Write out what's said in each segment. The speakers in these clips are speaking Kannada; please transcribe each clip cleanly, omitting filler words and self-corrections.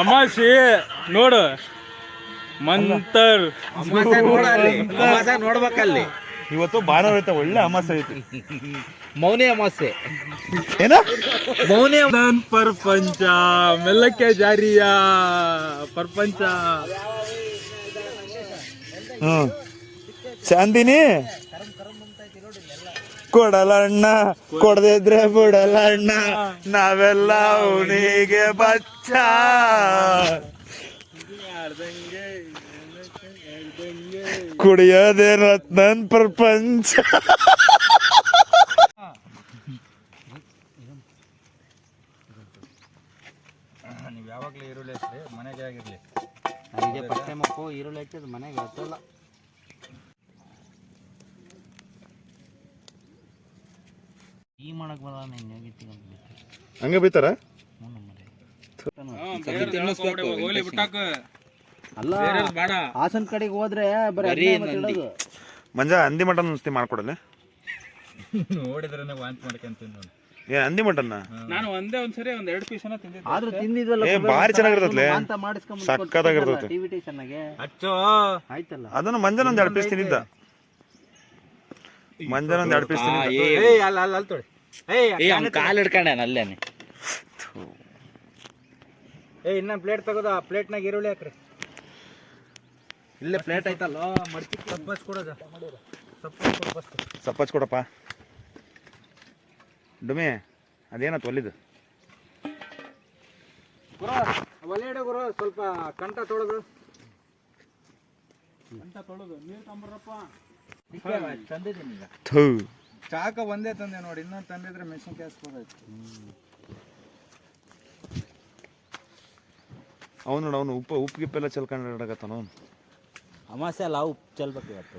ಅಮಾಸಿ ನೋಡು ಮಂತರ್ ನೋಡ್ಬೇಕಲ್ಲಿ. ಇವತ್ತು ಭಾನುವಾರ ಐತೆ, ಒಳ್ಳೆ ಅಮಾಸೆ ಐತಿ. ಮೌನಿ ಅಮಾಸೆ ಏನ ಮೌನಿ ನನ್ ಪ್ರಪಂಚ ಮೆಲ್ಲಕ್ಕೆ ಜಾರಿಯ ಪ್ರಪಂಚ. ಚಾಂದಿನಿ ಕೊಡಲಣ್ಣ, ಕೊಡದಿದ್ರೆ ಬಿಡಲಣ್ಣ, ನಾವೆಲ್ಲ ಅವನಿಗೆ ಬಚ್ಚ. ಕುಡಿಯೋದೇ ನನ್ ಪ್ರಪಂಚ. ನೀವು ಯಾವಾಗಲೂ ಈರುಳ್ಳಿ ಹಚ್ಚಿರಿ, ಮನೆಗೆ ಆಗಿರಲಿ. ನನಗೆ ಫಸ್ಟ್ ಟೈಮ್ ಅಪ್ಪು ಈರುಳ್ಳಿ ಹಚ್ಚಿದ್ದು ಮನೆಗೆ ಹಚ್ಚಲ್ಲ. ಈ ಮಾಡಕ್ ಬರಲ್ಲ ಹಂಗೆ ಬೀತಾರ. ಅಲ್ಲ ಹಾಸನ್ ಕಡೆಗೆ ಹೋದ್ರೆ ಬರೀ ಮಂಜ ಹಂದಿ ಮಟನ್ ನುಸ್ತಿ ಮಾಡ್ಕೊಡಲ್ಲ. ನೋಡಿದ್ರೆ ವಾಂತಿ ಮಾಡ್ಕೊಂತೀನಿ ನೋಡಿ. ಏ ಹಂದಿ ಮಟನ್ ನಾನು ಒಂದ್ಸರಿ ಒಂದ್ 2 ಪೀಸ್ ತಿಂದಿದ್ದೆ. ಆದ್ರೂ ತಿಂದಿದ್ವಲ್ಲ, ಭಾರಿ ಚೆನ್ನಾಗಿರ್ತೈತ್ಲೆ, ಮಾಡಿಸ್ಕೊಂಡ್ ಸಕ್ಕತ್ತಾಗಿರ್ತೈತೆ. ಟಿವಿಟಿ ಚೆನ್ನಾಗೆ ಆಯ್ತಲ್ಲ. ಅದನ್ನು ಮಂಜನ ಒಂದ್ 2 ಪೀಸ್ ತಿಂದಿದ್ದ. ಮಂಜನ ಒಂದ್ 2 ಪೀಸ್ ತಿಂದಿದ್ದ. ಕಾಲು ಹಿಡ್ಕೊಂಡೆ ಅಲ್ಲೇನೆ. ಇನ್ನ ಪ್ಲೇಟ್ ತಗೋದ, ಪ್ಲೇಟ್ನಾಗ ಈರುಳ್ಳಿ ಹಾಕ್ರಿ. ಇಲ್ಲೇ ಪ್ಲೇಟ್ ಐತಲ್ಲ, ಮಡ್ಕಿ ಸಪ್ಪಸ್ ಕೊಡೋದ. ಸಪ್ಪಚ್ ಕೊಡಪ್ಪ ಡುಮೆ. ಅದೇನತ್ತು ಒಲ್ಲಿದ್ದು ಒಲೆ ಇಡ ಗುರು, ಸ್ವಲ್ಪ ಕಂಠ ತೊಳೆದು ನೀರು ತಂಬರಪ್ಪ. ತಂದಿದ್ದೀನಿ ಈಗ. ಚಾಕ ಒಂದೇ ತಂದೆ ನೋಡಿ, ಇನ್ನೊಂದು ತಂದಿದ್ರೆ ಮೆಣಸಿನ್ಕಾಯಿ ಹಚ್ಬೋದಾಯ್ತು. ಅವನು ನೋಡು, ಅವನು ಉಪ್ಪು ಗಿಪ್ಪೆಲ್ಲ ಚೆಲ್ಕೊಂಡಾಗತ್ತಾನ ಅವನು. ಅಮಾಸೆ ಅಲ್ಲ, ಉಪ್ಪು ಚೆಲ್ಬೇಕು ಇವತ್ತು.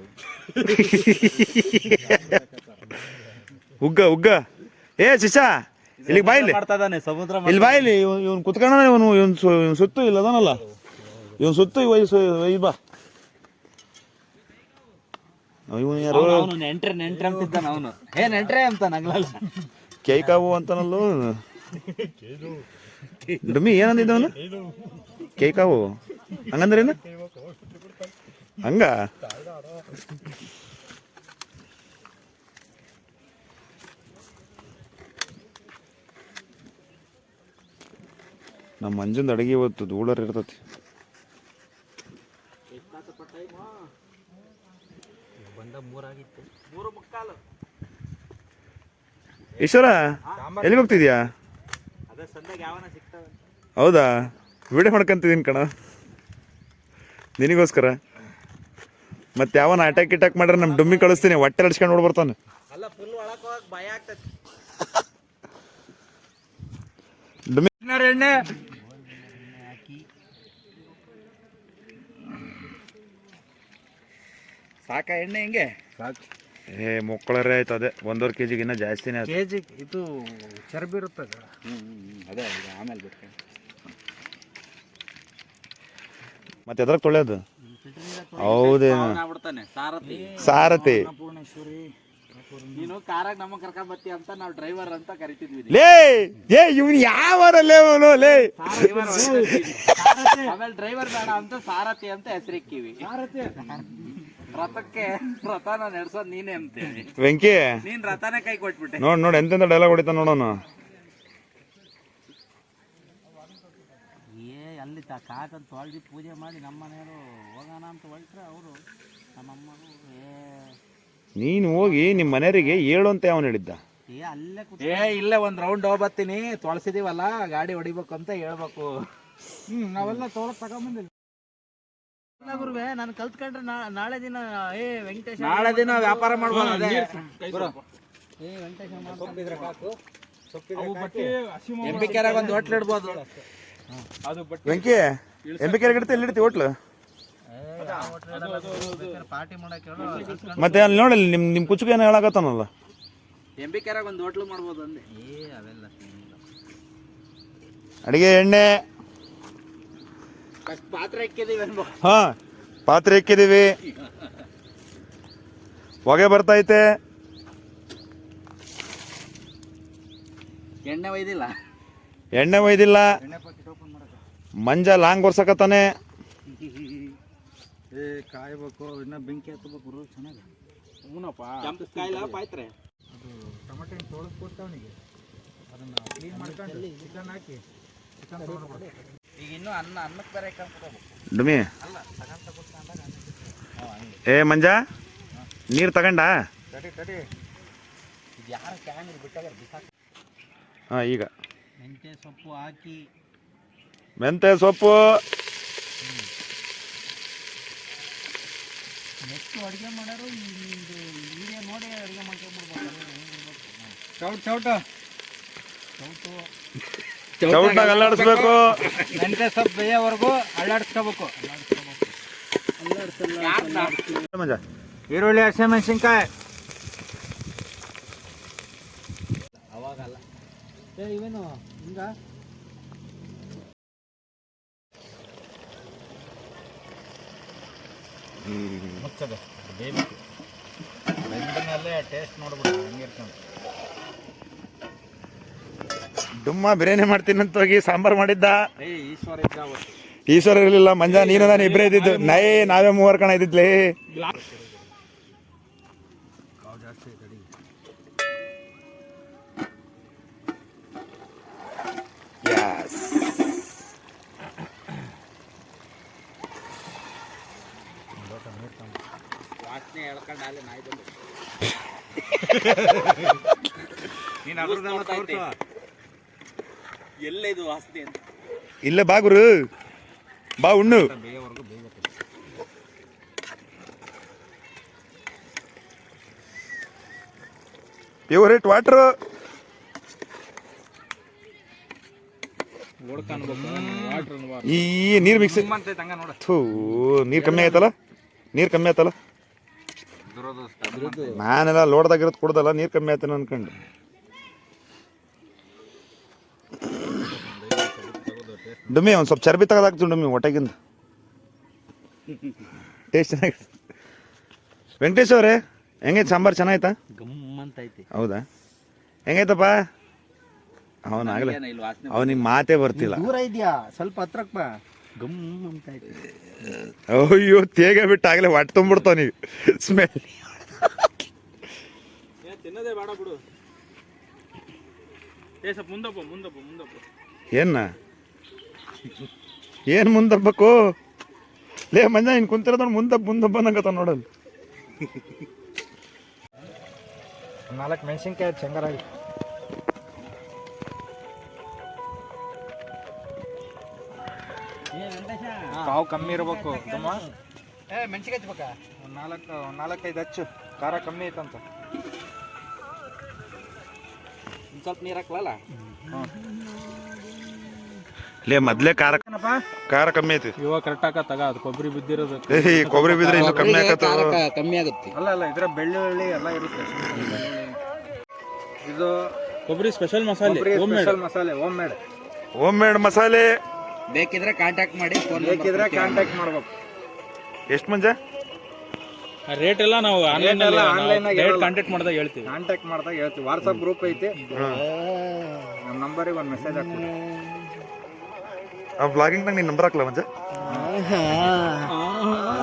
ಉಗ್ಗ ಏ ಚಿಚಾ, ಇಲ್ಲಿಗೆ ಬಾಯಿಲಿ ಮಾಡ್ತಾನೆ ಸಮುದ್ರ. ಇಲ್ಲಿ ಬಾಯಿಲಿ. ಇವನು ಕುತ್ಕೊಂಡ, ಇವನು ಸುತ್ತು ಇಲ್ಲ ಅದನಲ್ಲ, ಇವನು ಸುತ್ತು ಒಯ್ ಬಾ. ಇವನು ಯಾರು ನೆಂಟ್ರೆ ಅಂತಿದ್ದಾನ ಅವನು. ನೆಂಟ್ರೆ ಅಂತ ನಗ್ಲಲ್ಲ, ಕೇಕಾವು ಅಂತಾನಲ್ಲೋ. ಡುಮ್ಮಿ ಏನಂದಿದ್ದವನು? ಕೇಕಾವು ಹಂಗಂದ್ರೇನು? ಹಂಗ ನಮ್ಮ ಮಂಜಂದು ಅಡುಗೆ ಇವತ್ತು ಧೂಳರ್ ಇರ್ತತಿ. ಈಶ್ವರ ಎಲ್ಲಿಗೆ ಹೋಗ್ತಿದ್ಯಾ? ಹೌದಾ, ವಿಡಿಯೋ ಮಾಡ್ಕೊಂತಿದ್ದೀನಿ ಕಣ ನಿನಗೋಸ್ಕರ. ಮತ್ತೆ ಯಾವನ ಅಟ್ಯಾಕ್ ಮಾಡ್ರೆ ನಮ್ಮ ಡುಮ್ಮಿ ಕಳಿಸ್ತೀನಿ, ಹೊಟ್ಟೆ ಅಡ್ಸ್ಕೊಂಡು ನೋಡ್ಬರ್ತಾನೆ. ಎಣ್ಣೆ ಸಾಕ ಎಣ್ಣೆ ಹಿಂಗೆ ಸಾಕು. ಏ ಮೊಕ್ಕಳರೇ ಆಯ್ತು, ಅದೇ 1.5 kg ಇನ್ನ ಜಾಸ್ತಿನೇ ಆಯ್ತು. ಕೆಜಿ ಇದು ಚರ್ಬಿ ಇರುತ್ತದೆ. ಅದೇ ಆಮೇಲೆ ಬಿಟ್ಟು ಮತ್ತೆ ಎದ್ರಾಗ ತೊಳೆಯೋದು? ಹೌದೇನು, ಸಾರಥಿ. ನೀನು ಕಾರಾಗ ನಮ್ಮ ಕರ್ಕೊಂಡ್ ಬತ್ತಿ ಅಂತ ನಾವು ಡ್ರೈವರ್ ಅಂತ ಕರಿತಿದ್ವಿ. ಲೇ ಏ ಇವ್ನು ಯಾವರಲ್ಲೇ ಅವನು ಲೇ. ಆಮೇಲೆ ಡ್ರೈವರ್ ಬೇಡ ಅಂತ ಸಾರಥಿ ಅಂತ ಹೆಸರಿಕ್ಕಿವಿ. ರಥನ ನಡೆಸೋದ್ ನೀನೇ ಅಂತೇಳಿ. ವೆಂಕಿ ನೀನ್ ರಥನೇ ಕೈ ಕೊಟ್ಬಿಟ್ಟೆ. ನೋಡ್ ಎಂತೆಂತ ಡೈಲಾಗ್ ಹೊಡಿತ ನೋಡೋಣ. ಅಲ್ಲಿ ಕಾಕಂತ ತೊಳ್ದಿ ಪೂಜೆ ಮಾಡಿ ನಮ್ಮ ಮನೆಯವರು ಹೋಗೋಣ ಅಂತ ಹೊರಟ್ರೆ ಅವರು ನಮ್ಮಮ್ಮರು ನೀನು ಹೋಗಿ ನಿಮ್ಮ ಮನೆಯವರಿಗೆ ಹೇಳು ಅಂತ ಅವನು ಹೇಳಿದ್ದ. ಇಲ್ಲೇ ಒಂದ್ ರೌಂಡ್ ಹೋಗ್ಬತ್ತೀನಿ, ತೊಳಸಿದೀವಲ್ಲ ಗಾಡಿ ಹೊಡಿಬೇಕು ಅಂತ ಹೇಳ್ಬೇಕು. ನಾವೆಲ್ಲ ತೊಳಕ್ ತಗೊಂಬಂದಿಲ್ಲ ಗುರುವೆ. ನಾನು ಕಲ್ತ್ಕೊಂಡ್ರೆ ನಾಳೆ ದಿನ ವೆಂಕಟೇಶ ನಾಳೆ ದಿನ ವ್ಯಾಪಾರ ಮಾಡ್ಬೋದು. ಎಂಬಿಕೆರಾಗ ಒಂದು ಹೋಟ್ಲ್ ಇಡ್ಬೋದು. ವೆಂಕಿ ಎಂಬಿಕೆರೆ ಇಡ್ತಿ, ಎಲ್ಲಿ ಇಡ್ತಿ ಹೋಟ್ಲು? ಪಾರ್ಟಿ ಮಾಡಕ್ಕೆ ಮತ್ತೆ ಅಲ್ಲಿ ನೋಡಿ, ನಿಮ್ ಕುಚ್ಚುಗೆ ಏನೋ ಹೇಳಕತ್ತಾನಲ್ಲ. ಎಂಬಿಕೆರಾಗ ಒಂದು ಹೋಟ್ಲು ಮಾಡ್ಬೋದು ಅಂದೆ. ಅವೆಲ್ಲ ಅಡಿಗೆ ಎಣ್ಣೆ ಪಾತ್ರೆ ಇಕ್ಕಿದೀವಿ. ಹಾ, ಪಾತ್ರೆ ಇಕ್ಕಿದೀವಿ, ಹೊಗೆ ಬರ್ತೈತೆ. ಎಣ್ಣೆ ಒಯ್ದಿಲ್ಲ, ಎಣ್ಣೆ ಒಯ್ದಿಲ್ಲ. ಮಂಜ ಲಾಂಗ್ ಬರ್ಸಕತ್ತಾನೆ. ಏ ಕಾಯ್ಬೇಕು, ಇನ್ನ ಬೆಂಕಿ ಹತ್ತಬೇಕು ಚೆನ್ನಾಗಿ. ಹೂನಪ್ಪ ಕಾಯಿಲ್ಲ ಪಾಯ್ತ್ರೆ. ಅದು ಟೊಮೆಟೊ ಹಣ್ಣು ತೊಳೆಸ್ಕೊಟ್ಟು ಅವನಿಗೆ ಅದನ್ನು ಕ್ಲೀನ್ ಮಾಡ್ಕೊಂಡು ಚಿಕನ್ ಹಾಕಿ ಚಿಕನ್ ತೊಗೊಂಡು ಈಗ ಇನ್ನೂ ಅನ್ನಕ್ಕೆ ಬೇರೆ ಕಲ್ತ್ಕೋಬೇಕು. ಡುಮಿ ಏ ಮಂಜ ನೀರು ತಗೊಂಡ ತಡಿ ಇದು ಯಾರು ಕ್ಯಾನ್ ಬಿಟ್ಟಾಗ ಬಿಸಾಕಿ. ಹಾಂ ಈಗ ಮೆಂತ್ಯ ಸೊಪ್ಪು ಹಾಕಿ ಮೆಂತ್ಯ ಸೊಪ್ಪು. ನೆಕ್ಸ್ಟ್ ಅಡುಗೆ ಮಾಡೋರು ಇದು ವಿಡಿಯೋ ನೋಡಿ ಅಡುಗೆ ಮಾಡ್ಕೊಂಡ್ಬಿಡ್ಬೇಕು. ಚೌಟ್ನಾಗ ಅಲ್ಲಾಡಿಸ್ಬೇಕು. ಮೆಂತ್ಯ ಸೊಪ್ಪು ಬೇಯೋವರೆಗೂ ಅಲ್ಲಾಡಿಸ್ಕೋಬೇಕು. ಮಂಜ ಈರುಳ್ಳಿ, ಹಸಿಮೆಣಸಿನ್ಕಾಯಿ. ಅವಾಗಲ್ಲ ಇವೇನು ಹಿಂಗ ಮುಚ್ಚದೆ ಬೇಯಬೇಕು. ಬೆಂದನಲ್ಲೇ ಟೇಸ್ಟ್ ನೋಡ್ಬಿಡು ಹಂಗಿರ್ಕೊಂಡು. ಡುಮ್ಮ ಬಿರಿಯಾನಿ ಮಾಡ್ತೀನಂತ ಹೋಗಿ ಸಾಂಬಾರು ಮಾಡಿದ್ದ. ಈಶ್ವರ ಇದ್ದ ಅವತ್ತು. ಈಶ್ವರ ಇರಲಿಲ್ಲ, ಮಂಜ ನೀನು ನಾನು ಇಬ್ಬರೇ ಇದ್ದಿದ್ದು. ನಾವೇ ಮೂವರು ಕಣ ಇದ್ದಿದ್ಲಿ. ಜಾಸ್ತಿ ತಡಿ. ವಾಸನೆ ಹೇಳ್ಕೊಂಡು ಅಲ್ಲಿ ನಾಯಿ ಬಂದು ನೀನು ಅದ್ರದ್ದೆಲ್ಲ ತೋರ್ಸು. ಎಲ್ಲೇ ಇದು ವಾಸನೆ ಅಂತ. ಇಲ್ಲೇ ಬಾ ಗುರು, ಬಾ ಉಣ್ಣು. ಬೇಯೋವರೆಗೂ ಬೇಯಬೇಕು. Favourite water. ಈ ನೀರು ಮಿಕ್ಸ್ ಥೂ, ನೀರು ಕಮ್ಮಿ ಆಯ್ತಲ್ಲ. ನಾನೆಲ್ಲ ಲೋಡ್ದಾಗಿರೋದು ಕುಡ್ದಲ್ಲ, ನೀರು ಕಮ್ಮಿ ಆಯ್ತಾನ ಅನ್ಕೊಂಡು. ಡುಮ್ಮಿ ಒಂದು ಸ್ವಲ್ಪ ಚರ್ಬಿ ತೆಗೆದಾಕ್ತು ಡುಮ್ಮಿ ಹೊಟ್ಟೆಗಿಂದ. ಟೇಸ್ಟ್ ಚೆನ್ನಾಗಿ. ವೆಂಕಟೇಶ್ ಅವರೇ ಹೆಂಗೈತೆ ಸಾಂಬಾರು? ಚೆನ್ನಾಯ್ತಾ? ಗಮ್ಮಂತ ಐತಿ. ಹೌದಾ? ಹೆಂಗೈತಪ್ಪ? ಅವನಾಗಲೇ ಅವನಿಗೆ ಮಾತೇ ಬರ್ತಿಲ್ಲ. ದೂರ ಇದೆಯಾ? ಸ್ವಲ್ಪ ಹತ್ರಕ್ಕೆ ಬಾ. ಗಮ್ ಅಂತ ಐತಿ. ಅಯ್ಯೋ ತೇಗ ಬಿಟ್ಟು ಆಗಲೇ ಹೊಟ್ಟೆ ತುಂಬಿಡ್ತಾವ ನೀವು ಸ್ಮೆಲ್. ತಿನ್ನೋದೇ ಬೇಡ ಬಿಡು. ಸ್ವಲ್ಪ ಮುಂದಪ್ಪ. ಏನು ಮುಂದಬ್ಬಕ್ಕೂ? ಲೇ ಮಂಜ ಇನ್ನು ಕುಂತಿರೋದ್ ಮುಂದಬ್ಬ ನಂಗತ್ತ ನೋಡಲ್. 4 ಮೆಣಸಿನ್ಕಾಯಿ ಚಂಗರಾಗಿ. ಕಾವು ಕಮ್ಮಿ ಇರ್ಬೇಕು. ಮೆಣಸಿನ್ಕಾಯಿ ಹಚ್ಬೇಕಾ? ಒಂದು 4-5 ಹಚ್ಚು. ಖಾರ ಕಮ್ಮಿ ಐತಂತ. ಸ್ವಲ್ಪ ನೀರು ಹಾಕ್ಲಲ್ಲ. ಲೇ ಮೊದ್ಲೇ ಖಾರ ಕಮ್ಮಿ ಐತಿ. ಇವಾಗ ಕರೆಕ್ಟ್ ಹಾಕತ್ತಾಗ ಅದು ಕೊಬ್ಬರಿ ಬಿದ್ದಿರೋದು. ಕೊಬ್ಬರಿ ಬಿದ್ರೆ ಇನ್ನು ಕಮ್ಮಿ ಆಗತ್ತ. ಕಮ್ಮಿ ಆಗುತ್ತೆ. ಅಲ್ಲ ಇದ್ರ ಬೆಳ್ಳುಳ್ಳಿ ಎಲ್ಲ ಇರುತ್ತೆ. ಇದು ಕೊಬ್ಬರಿ ಸ್ಪೆಷಲ್ ಮಸಾಲೆ, ಹೋಮ್ ಮೇಡ್ ಮಸಾಲೆ. ಬೇಕಿದ್ರೆ ಕಾಂಟ್ಯಾಕ್ಟ್ ಮಾಡಿ. ಕಾಂಟ್ಯಾಕ್ಟ್ ಮಾಡ್ಬೇಕು. ಎಷ್ಟು ಮಂಜ? ರೇಟ್ ಎಲ್ಲ ನಾವು ಆನ್ಲೈನ್ ಕಾಂಟ್ಯಾಕ್ಟ್ ಮಾಡಿದಾಗ ಹೇಳ್ತೀವಿ. ವಾಟ್ಸಪ್ ಗ್ರೂಪ್ ಐತಿ, ನಮ್ಮ ನಂಬರಿಗೆ ಒಂದು ಮೆಸೇಜ್ ಹಾಕ್ತೀವಿ. ಆ ವ್ಲಾಗಿಂಗ್ನಾಗ ನೀನು ನಂಬರ್ ಹಾಕ್ಲ ಮಂಜ?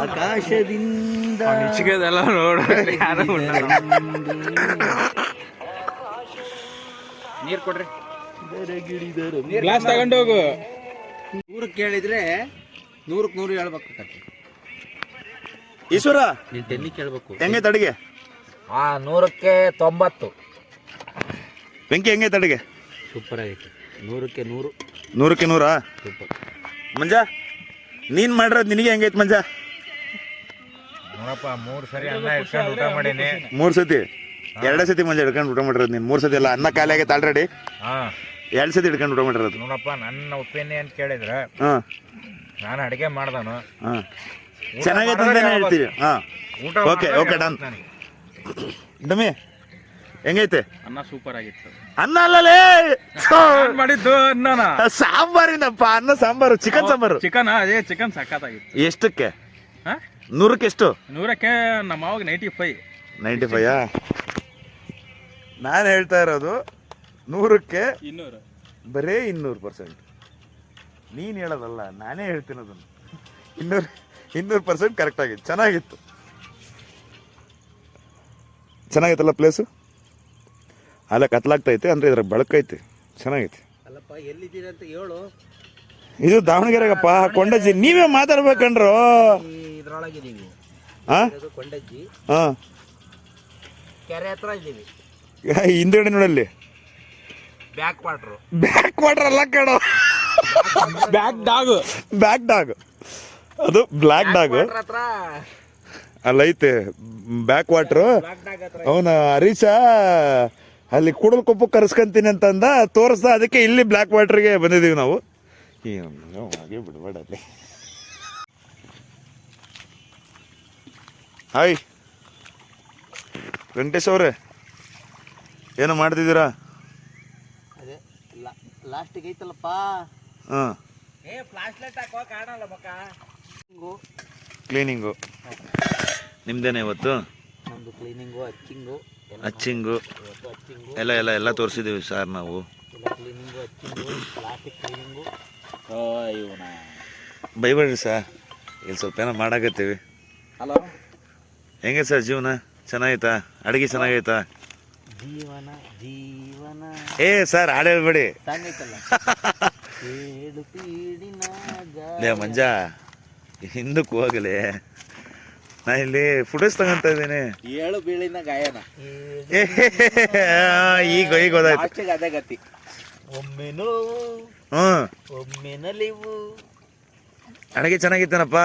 ಆಕಾಶದಿಂದ ನೀರು ಕೊಡ್ರಿ. ಗ್ಲಾಸ್ ತಗೊಂಡು ಹೋಗು. 100 ಕೇಳಿದ್ರೆ 100ಕ್ಕೆ 100 ಹೇಳ್ಬೇಕು. ಈಶ್ವರ ನೀನು ಡೆಲ್ಲಿ ಕೇಳ್ಬೇಕು. ಹೆಂಗೈತೆ ಅಡಿಗೆ? 100ಕ್ಕೆ 90. ಬೆಂಕಿ ಹೆಂಗೈತೆ ಅಡಿಗೆ? ಸೂಪರ್ ಆಗೈತೆ. 100ಕ್ಕೆ 100. 100ಕ್ಕೆ 100. ಸೂಪರ್. ಮಂಜ ನೀನ್ ಮಾಡಿರೋದು ನಿನಗೆ ಹೆಂಗೈತೆ ಮಂಜ? ನೋಡಪ್ಪ, 3 ಸರಿ ಅನ್ನ ಇಟ್ಕೊಂಡು ಊಟ ಮಾಡೀನಿ. 3 ಸತಿ? 2 ಸತಿ ಮಂಜ ಹಿಡ್ಕೊಂಡು ಊಟ ಮಾಡಿರೋದು ನೀನು? 3 ಸತಿ ಅಲ್ಲ, ಅನ್ನ ಖಾಲಿ ಆಗೈತೆ ಆಲ್ರೆಡಿ. 2 ಸತಿ ಹಿಡ್ಕೊಂಡು ಊಟ ಮಾಡಿರೋದು. ನೋಡಪ್ಪ, ನನ್ನ ಒಪಿನಿಯನ್ ಕೇಳಿದ್ರೆ ನಾನು ಅಡಿಗೆ ಮಾಡ್ದನು ಚೆನ್ನಾಗೈತೆ ಅಂತಾನೆ ಹೇಳ್ತೀವಿ. Okay done. ಡಮ್ಮಿ ಹೆಂಗೈತೆ? ಅನ್ನ ಸೂಪರ್ ಆಗಿತ್ತು. ಅನ್ನ ಅಲ್ಲಲೇ ಮಾಡಿದ್ದು ಅನ್ನನ ಸಾಂಬಾರಿನಪ್ಪ. ಅನ್ನ ಸಾಂಬಾರು, ಚಿಕನ್ ಸಾಂಬಾರು. ಚಿಕನ್ ಸಖತ್ತಾಗಿತ್ತು. ಎಷ್ಟಕ್ಕೆ? 100ಕ್ಕೆ ಎಷ್ಟು? 100ಕ್ಕೆ ನಮ್ಮ ಮಾವಾಗ 95. 95ಯಾ? ನಾನು ಹೇಳ್ತಾ ಇರೋದು 100ಕ್ಕೆ 200. ಬರೀ 200%. ನೀನು ಹೇಳೋದಲ್ಲ, ನಾನೇ ಹೇಳ್ತೀನಿ ಅದನ್ನು. 200% ಕರೆಕ್ಟ್ ಆಗಿತ್ತು, ಚೆನ್ನಾಗಿತ್ತು. ಚೆನ್ನಾಗಿತ್ತಲ್ಲ ಪ್ಲೇಸು? ಅಲ್ಲ ಕತ್ಲಾಗ್ತೈತೆ ಅಂದರೆ ಇದ್ರ ಬೆಳಕೈತೆ, ಚೆನ್ನಾಗೈತೆ. ಅಲ್ಲಪ್ಪ ಎಲ್ಲಿದ್ದೀರಿ ಅಂತ ಹೇಳು. ಇದು ದಾವಣಗೆರೆಗಪ್ಪ, ಕೊಂಡಜ್ಜಿ. ನೀವೇ ಮಾತಾಡ್ಬೇಕಂಡ್ರು. ಇದ್ರೊಳಗಿದ್ದೀವಿ. ಹಾಂ ಕೊಂಡಜ್ಜಿ ಹಾಂ, ಕೆರೆ ಹತ್ರ ಇದ್ದೀವಿ. ಹಿಂದುಗಡೆ ನೋಡಲ್ಲಿ ಬ್ಯಾಕ್ ವಾಟರ್ ಅಲ್ಲ ಕಣೋ, ಬ್ಯಾಕ್ ಡಾಗ್ ಅದು ಬ್ಲ್ಯಾಕ್ ಡಾಗ್ ಹತ್ರ ಅಲ್ಲೈತೆ ಬ್ಯಾಕ್ ವಾಟ್ರು. ಅವನ ಹರೀಶ ಅಲ್ಲಿ ಕೂಡಲ್ ಕೊಪ್ಪು ಕರ್ಸ್ಕೊಂತೀನಿ ಅಂತಂದ, ತೋರಿಸ್ದ. ಅದಕ್ಕೆ ಇಲ್ಲಿ ಬ್ಲ್ಯಾಕ್ ವಾಟ್ರಿಗೆ ಬಂದಿದ್ದೀವಿ ನಾವು. ಹಾಗೆ ಬಿಡಬೇಡ ಅಲ್ಲಿ. ಹಾಯ್ ವೆಂಕಟೇಶ್ ಅವರೇ, ಏನು ಮಾಡ್ತಿದ್ದೀರಾ? ಅದೇ ಲಾಸ್ಟಿಗೆ ಐತಲ್ಲಪ್ಪ. ಹಾಂ, ಫ್ಲಾಶ್ ಲೈಟ್ ಹಾಕೋ ಕಾಣಲ್ಲ ಮಕ್ಕ. ಕ್ಲೀನಿಂಗು ನಿಮ್ದೇನೆ ಇವತ್ತು? ನಮ್ದು ಕ್ಲೀನಿಂಗು, ಹಚ್ಚಿಂಗು ಎಲ್ಲ ತೋರಿಸಿದ್ದೀವಿ ಸರ್ ನಾವು. ಕ್ಲೀನಿಂಗು, ಹಚ್ಚಿಂಗು, ಪ್ಲಾಸ್ಟಿಕ್ ಕ್ಲೀನಿಂಗು. ಇವನ ಬೈಬೇಡ್ರಿ ಸರ್, ಇಲ್ಲಿ ಸ್ವಲ್ಪ ಏನೋ ಮಾಡಾಕತ್ತೀವಿ. ಹಲೋ, ಹೆಂಗೆ ಸರ್ ಜೀವನ? ಚೆನ್ನಾಗೈತಾ? ಅಡುಗೆ ಚೆನ್ನಾಗೈತಾ? ಜೀವನ ಏ ಸರ್ ಹಾಡು ಹೇಳ್ಬೇಡಿ. ಸಾಂಗೈತಲ್ಲ. ಲೇ ಮಂಜ, ಹಿಂದಕ್ಕೆ ಹೋಗಲಿ, ನಾ ಇಲ್ಲಿ ಫುಟೇಜ್ ತಗೊಂತ ಇದ್ದೀನಿ. 7 ಬೀಳಿನ ಗಾಯನ. ಈಗ ಗೊತ್ತಾಯ್ತು. ಅದೇ ಗತಿ. ಒಮ್ಮೆ ನೋವು, ಒಮ್ಮೆ ನಲಿವು. ಅಡುಗೆ ಚೆನ್ನಾಗಿತ್ತೇನಪ್ಪ?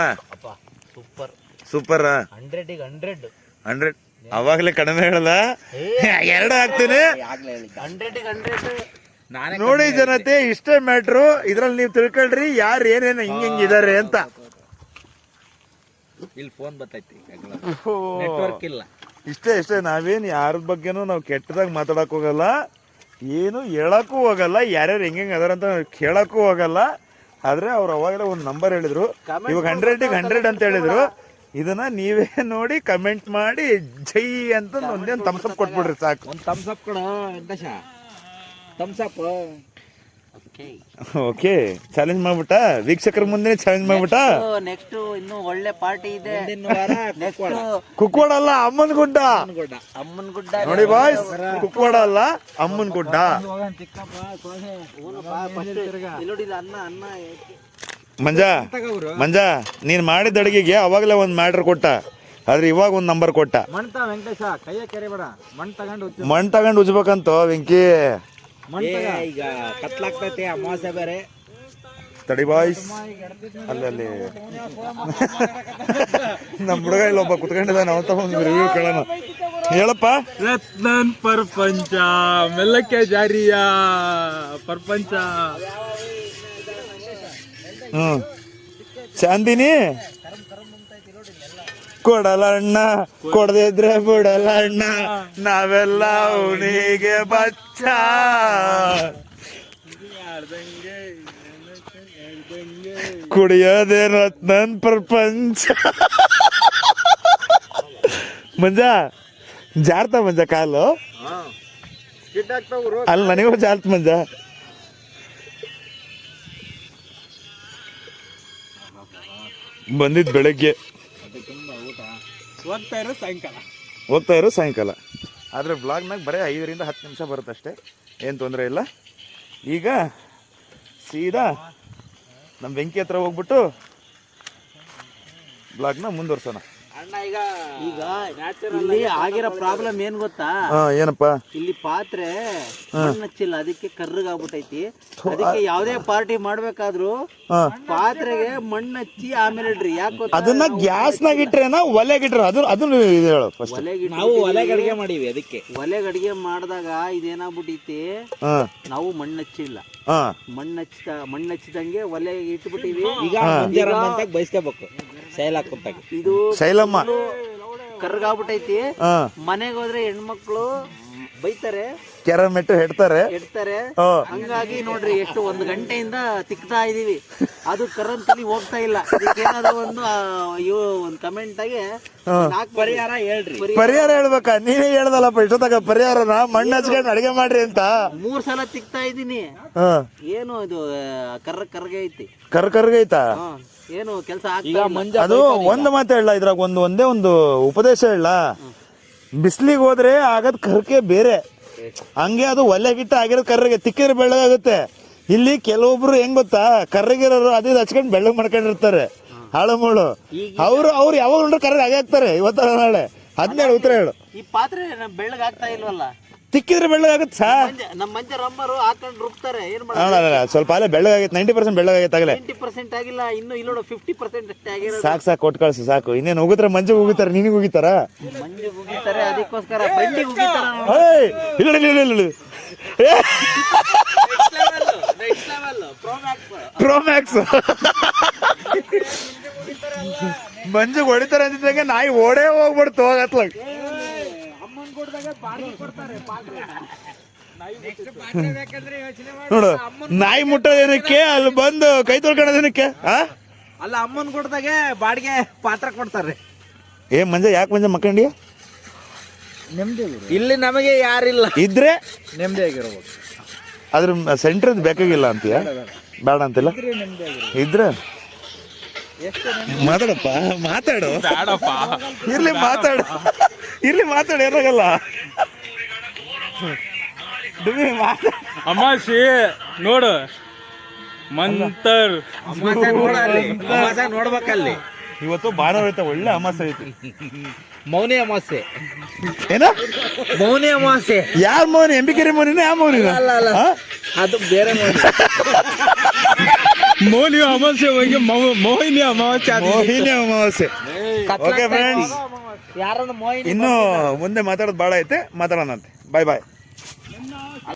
ಸೂಪರ್. 100ಗೆ 100. ಅವಾಗಲೇ ಕಡಿಮೆ ಹೇಳಲ್ಲ, 2 ಹಾಕ್ತೀನಿ. 100ಗೆ 100. ನೋಡಿ ಜನತೆ, ಇಷ್ಟೇ ಮ್ಯಾಟ್ರು. ಇದ್ರಲ್ಲಿ ನೀವು ತಿಳ್ಕೊಳ್ರಿ ಯಾರು ಏನೇನು ಹಿಂಗಿದ್ದಾರೆ ಅಂತ. ಇಲ್ಲಿ ಫೋನ್ ಬರ್ತೈತಿ, ನೆಟ್ವರ್ಕ್ ಇಲ್ಲ. ಇಷ್ಟೇ. ನಾವೇನು ಯಾರ ಬಗ್ಗೆನೂ ನಾವು ಕೆಟ್ಟದಾಗ ಮಾತಾಡಕ್ ಹೋಗಲ್ಲ, ಏನು ಹೇಳಕ್ಕೂ ಹೋಗಲ್ಲ, ಯಾರ್ಯಾರು ಹೆಂಗೆ ಅದಾರ ಅಂತ ಕೇಳಕ್ಕೂ ಹೋಗಲ್ಲ. ಆದ್ರೆ ಅವ್ರು ಅವಾಗಲೇ ಒಂದು ನಂಬರ್ ಹೇಳಿದ್ರು, ಇವಾಗ 100ಗೆ 100 ಅಂತ ಹೇಳಿದ್ರು. ಇದನ್ನ ನೀವೇ ನೋಡಿ ಕಮೆಂಟ್ ಮಾಡಿ ಜೈ ಅಂತ ಒಂದೇನು ಥಮ್ಸಪ್ ಕೊಟ್ಬಿಡ್ರಿ ಸಾಕು. ಒಂದು ಥಮ್ಸಪ್ ಕೊಡು ವೆಂಕಟೇಶ, ಥಮ್ಸಪ್. ಓಕೆ, ಚಾಲೆಂಜ್ ಮಾಡ್ಬಿಟ್ಟ, ವೀಕ್ಷಕರ ಮುಂದೆ ಚಾಲೆಂಜ್ ಮಾಡ್ಬಿಟ್ಟ. ನೆಕ್ಸ್ಟ್ ಇನ್ನು ಒಳ್ಳೆ ಪಾರ್ಟಿ ಇದೆ. ಕುಕ್ವಾಡ ಅಲ್ಲ, ಅಮ್ಮನ ಗುಡ್ಡ. ನೋಡಿ ಬಾಯ್ಸ್, ಕುಕ್ವಾಡ ಅಲ್ಲ, ಅಮ್ಮನ ಗುಡ್ಡ. ಮಂಜಾ ನೀನ್ ಮಾಡಿದ ಅಡಿಗೆಗೆ ಅವಾಗಲೇ ಒಂದು ಮ್ಯಾಟ್ರ್ ಕೊಟ್ಟ, ಆದ್ರೆ ಇವಾಗ ಒಂದು ನಂಬರ್ ಕೊಟ್ಟ. ವೆಂಕಟೇಶ ಕೈಯ ಕೆರೆಬೇಡ, ಮಣ್ ತಗೊಂಡು ಉಜ್ಬೇಕಂತ ವೆಂಕಿ. ಈಗ ಕತ್ಲಾಗ್ತೈತಿ, ಅಮಾವಾಸ್ಯೆ ಬೇರೆ. ತಡಿ ಬಾಯ್ಸ್, ಅಲ್ಲಿ ನಮ್ಮ ಹುಡುಗ ಇಲ್ಲ ಒಬ್ಬ ಕುತ್ಕೊಂಡಿದ್ದಾನೆ, ಅವತ್ತ ಒಂದು ರಿವ್ಯೂ ಕೇಳೋಣ. ಹೇಳಪ್ಪ. ರತ್ನನ್ ಪ್ರಪಂಚ ಮೆಲ್ಲಕ್ಕೆ ಜಾರಿಯ ಪ್ರಪಂಚ. ಚಾಂದಿನಿ ಕೊಡಲ್ಲ ಅಣ್ಣ, ಕೊಡದೇ ಇದ್ರೆ ಬಿಡಲ್ಲ ಅಣ್ಣ, ನಾವೆಲ್ಲ ಅವನಿಗೆ ಬಚ್ಚ. ಕುಡಿಯೋದೇ ರತ್ನನ್ ಪ್ರಪಂಚ. ಮಂಜ ಜಾರ್ತ ಮಂಜ ಕಾಲು ಅಲ್ಲಿ ನನಗೂ ಜಾರ್ತ ಮಂಜ. ಬಂದಿದ್ದು ಬೆಳಗ್ಗೆ, ಹೋಗ್ತಾ ಇರೋ ಸಾಯಂಕಾಲ. ಆದರೆ ಬ್ಲಾಗ್ನಾಗ ಬರೀ 5ರಿಂದ 10 ನಿಮಿಷ ಬರುತ್ತಷ್ಟೇ, ಏನು ತೊಂದರೆ ಇಲ್ಲ. ಈಗ ಸೀದಾ ನಮ್ಮ ಬೆಂಕಿ ಹತ್ರ ಹೋಗ್ಬಿಟ್ಟು ಬ್ಲಾಗ್ನ ಮುಂದುವರ್ಸೋಣ. ಈಗ ಇಲ್ಲಿ ಆಗಿರೋ ಪ್ರಾಬ್ಲಮ್ ಏನ್ ಗೊತ್ತಾ? ಏನಪ್ಪ, ಇಲ್ಲಿ ಪಾತ್ರೆ ಹಚ್ಚಿಲ್ಲ, ಅದಕ್ಕೆ ಕರ್ರಗಾಗ್ಬಿಟ್ಟೈತಿ. ಅದಕ್ಕೆ ಯಾವ್ದೇ ಪಾರ್ಟಿ ಮಾಡ್ಬೇಕಾದ್ರು ಪಾತ್ರೆಗೆ ಮಣ್ಣು ಹಚ್ಚಿ ಆಮೇಲೆ ಇಡ್ರಿ. ಯಾಕೆ ಅದನ್ನ ಗ್ಯಾಸ್ನಾಗ ಇಟ್ರೇನ ಒಲೆಗಿಟ್ರ? ಅದನ್ನ ಹೇಳು ಫಸ್ಟ್. ನಾವು ಒಲೆಗೆ ಅಡಿಗೆ ಮಾಡೀವಿ, ಅದಕ್ಕೆ ಒಲೆಗೆ ಅಡಿಗೆ ಮಾಡಿದಾಗ ಇದೇನಾಗ್ಬಿಟ್ಟೈತಿ, ನಾವು ಮಣ್ಣು ಹಚ್ಚಿಲ್ಲ. ಮಣ್ಣು ಹಚ್ಚಿದಂಗೆ ಒಲೆ ಇಟ್ಬಿಟ್ಟಿವಿ. ಈಗ ಬಯಸ್ಕೋಬೇಕು ಇದು ಶೈಲಮ್ಮ ಕರ್ಗಾಗ್ಬಿಟ್ಟೈತಿ. ಮನೆಗೆ ಹೋದ್ರೆ ಹೆಣ್ಮಕ್ಳು ಬೈತಾರೆ, ಕೆರಮೆಟ್ಟು ಹೆಡ್ತಾರೆ. ಹಂಗಾಗಿ ನೋಡ್ರಿ ಎಷ್ಟು 1 ಗಂಟೆಯಿಂದ ತಿಕ್ತಾ ಇದೀವಿ, ಅದು ಕರೆಂಟ್ ಹೋಗ್ತಾ ಇಲ್ಲ. ಏನಾದ್ರು ಒಂದು ಕಮೆಂಟ್ ಆಗಿ ಪರಿಹಾರ ಹೇಳ್ರಿ. ಪರಿಹಾರ ಹೇಳ್ಬೇಕಾ? ನೀವೇ ಹೇಳ್ದಲ್ಲಪ್ಪ ಇಷ್ಟೊತ್ತಾಗ ಪರಿಹಾರನ. ಮಣ್ಣು ಹಚ್ಕೊಂಡು ಅಡಿಗೆ ಮಾಡ್ರಿ ಅಂತ 3 ಸಲ ತಿಕ್ತಾ ಇದೀನಿ. ಏನು ಇದು ಕರ್ಗೆ ಐತಿ, ಕರ್ಗೈತಾ? ಏನು ಕೆಲಸ ಅದು ಒಂದು ಮಾತು ಹೇಳ, ಇದ್ರಾಗ ಒಂದೇ ಒಂದು ಉಪದೇಶ ಹೇಳ. ಬಿಸ್ಲಿಗೆ ಹೋದ್ರೆ ಆಗದ್ ಕರ್ಕೆ ಬೇರೆ, ಹಂಗೆ ಅದು ಒಲೆ ಗಿಟ್ಟ ಆಗಿರೋದು ಕರ್ರಿಗೆ ತಿಕ್ಕಿದ್ರೆ ಬೆಳ್ಳಗಾಗುತ್ತೆ. ಇಲ್ಲಿ ಕೆಲವೊಬ್ರು ಹೆಂಗ್ ಗೊತ್ತಾ, ಕರ್ರಗಿರೋರು ಅದೇ ಹಚ್ಕೊಂಡು ಬೆಳ್ಳಗ್ ಮಾಡ್ಕೊಂಡಿರ್ತಾರೆ ಹಾಳು ಮೂಳು. ಅವ್ರು ಯಾವಾಗ ನೋಡ್ರೆ ಕರ್ರಗೆ ಆಗೇ ಆಗ್ತಾರೆ ಇವತ್ತ ನಾಳೆ. ಅದನ್ನೇಳು ಉತ್ತರ ಹೇಳು. ಈ ಪಾತ್ರೆ ಬೆಳ್ಳಗಾಗ್ತಾ ಇಲ್ವಲ್ಲ? ತಿಕ್ಕಿದ್ರೆ ಬೆಳ್ಳಗಾಗುತ್ತೆ ಸಾರ್. ನಮ್ಮ ಮಂಜ ರಮ್ಮರು ಹಾಕೊಂಡು ರುಬ್ತಾರೆ. ಏನ್ ಸ್ವಲ್ಪ ಅಲ್ಲೇ ಬೆಳ್ಳಗಾಗೈತೆ, 90% ಬೆಳ್ಳಗಾಗೈತೆ ಆಗಲೇ. 90% ಆಗಿಲ್ಲ, ಇನ್ನು ಇಲ್ಲೋಡು 50% ಅಷ್ಟೇ ಆಗಿರೋದು. ಸಾಕು ಕೊಟ್ಟು ಕಳ್ಸು ಸಾಕು. ಇನ್ನೇನು ಉಗಿದ್ರೆ ಮಂಜು ಉಗಿತಾರೆ, ನಿನಗೆ ಉಗಿತಾರ? ಮಂಜು ಉಗಿತಾರೆ, ಅದಕ್ಕೋಸ್ಕರ ಫ್ರೆಂಡಿಗೆ ಉಗಿತಾರ. ಪ್ರೋಮ್ಯಾಕ್ಸ್ ಮಂಜು ಹೊಡಿತಾರೆ ಅಂತಿದ್ದಂಗೆ ನಾಯಿ ಓಡೇ ಹೋಗ್ಬಿಡ್ತು ಹೋಗತ್ಲ. ನೋಡು, ನಾಯಿ ಮುಟ್ಟೋದೇನಕ್ಕೆ, ಅಲ್ಲಿ ಬಂದು ಕೈ ತೊಳ್ಕೊಳ್ಳೋದೇನಕ್ಕೆ? ಅಲ್ಲ, ಅಮ್ಮನ್ ಕೊಡ್ದಾಗೆ ಬಾಡಿಗೆ ಪಾತ್ರ ಕೊಡ್ತಾರೆ. ಮಂಜ ಯಾಕೆ ಮಂಜ ಮಕ್ಕಂಡಿ? ಇಲ್ಲಿ ನಮಗೆ ಯಾರಿಲ್ಲ, ಇದ್ರೆ ನೆಮ್ಮದಿ ಆಗಿರ್ಬೋದು. ಅದ್ರ ಸೆಂಟ್ರ್ ಬೇಕಾಗಿಲ್ಲ ಅಂತೀಯ? ಬೇಡ ಅಂತಿಲ್ಲ, ಇದ್ರೆ ಮಾತಾಡಪ್ಪ, ಮಾತಾಡು. ಇರ್ಲಿ ಮಾತಾಡು, ಏನಾಗಲ್ಲ. ಅಮಾಸಿ ನೋಡು, ಮಂತರ್ ನೋಡ್ಬೇಕಲ್ಲಿ. ಇವತ್ತು ಭಾನುವಾರ ಐತೆ, ಒಳ್ಳೆ ಅಮಾಸೆ ಐತಿ. ಮೌನಿ ಅಮಾಸೆ. ಏನ ಮೌನಿ ಅಮಾಸೆ? ಯಾರ ಮೌನಿ? ಎಂಬಿಕೆರೆ ಮೌನಿನ? ಯಾವ ಮೌನಿನ? ಅದು ಬೇರೆ ಮೌನಿ. ಮೌನಿ ಅಮಾವಾಸ್ಯೆ ಹೋಗಿ ಮೋಹಿನಿ ಅಮಾವಾಸ್ಯೆ. ಓಕೆ ಫ್ರೆಂಡ್ಸ್, ಯಾರನ್ನು ಇನ್ನು ಮುಂದೆ ಮಾತಾಡೋದು ಭಾಳ ಐತೆ, ಮಾತಾಡೋಣಂತೆ. ಬಾಯ್.